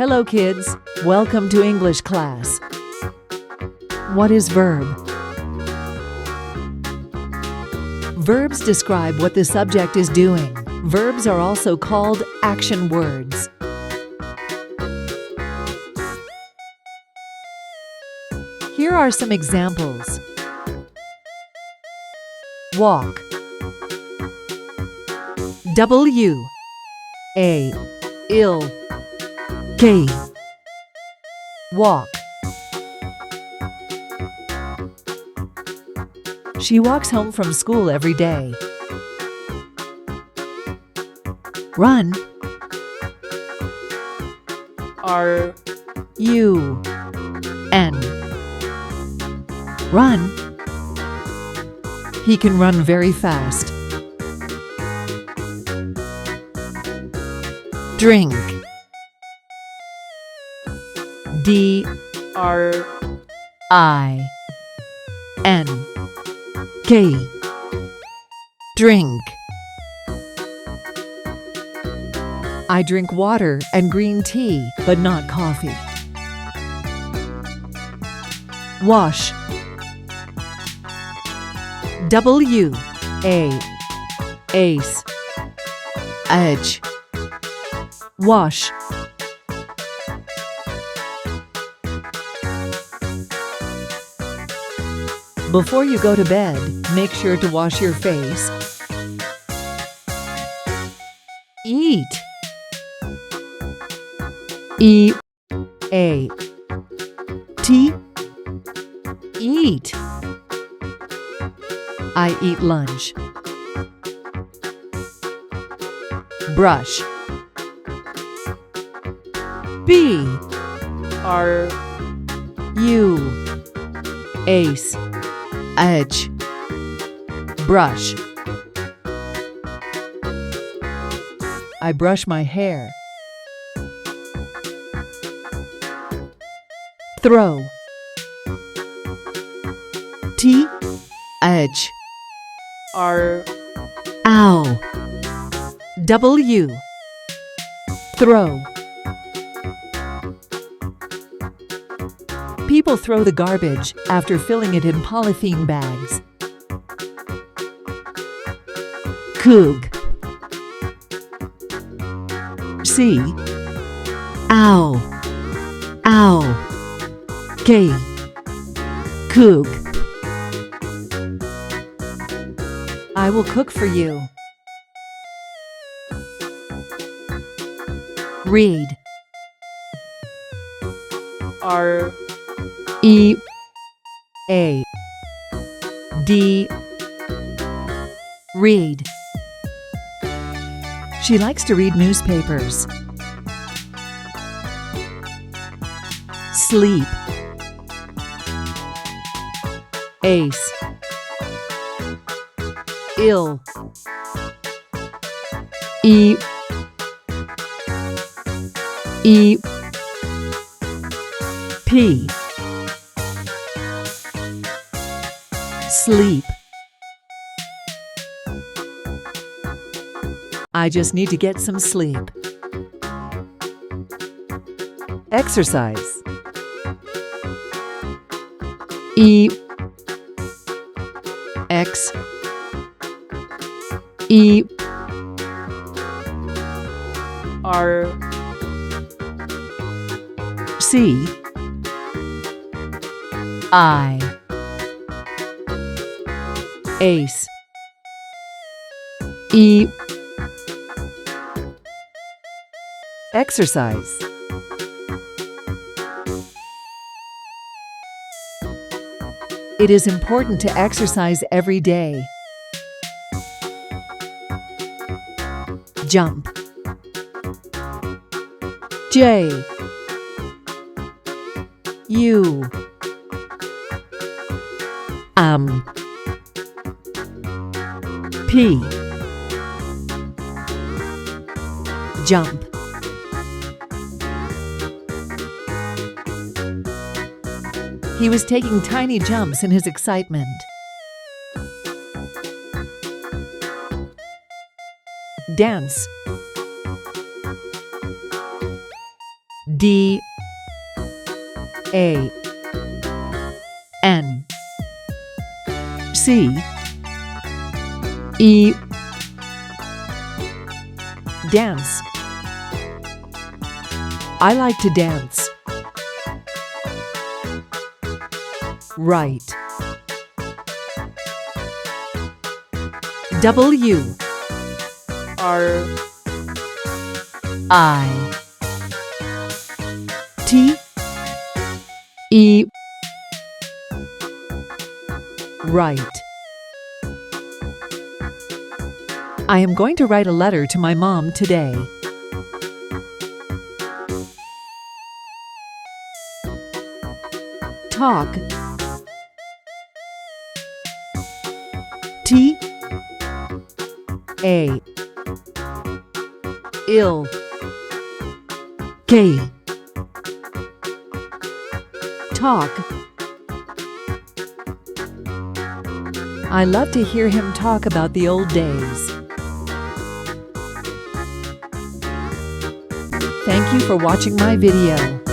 Hello kids, welcome to English class. What is verb? Verbs describe what the subject is doing. Verbs are also called action words. Here are some examples. Walk. W-A-L-K. Walk. She walks home from school every day. Run. R-U-N. Run. He can run very fast. Drink. D-R-I-N-K. Drink. I drink water and green tea, but not coffee. Wash. W-A-S-H. Wash. Before you go to bed, make sure to wash your face. Eat. E-A-T. Eat. I eat lunch. Brush. B-R-U-S-H. Brush. I brush my hair. Throw. T-H-R-O-W. Throw. People throw the garbage after filling it in polythene bags. Coog. C. Ow. Ow. K. Coog. I will cook for you. Read. R-E-A-D. Read. She likes to read newspapers. Sleep. Ace. Ill. E. E. P. Sleep. I just need to get some sleep. Exercise. E. X. E. R. C. I. Ace. E. Exercise. It is important to exercise every day. Jump. J. U. P. Jump. He was taking tiny jumps in his excitement. Dance. D A N C E Dance. I like to dance. Right. W R I T E Right. I am going to write a letter to my mom today. Talk. T A L K. Talk. I love to hear him talk about the old days. Thank you for watching my video.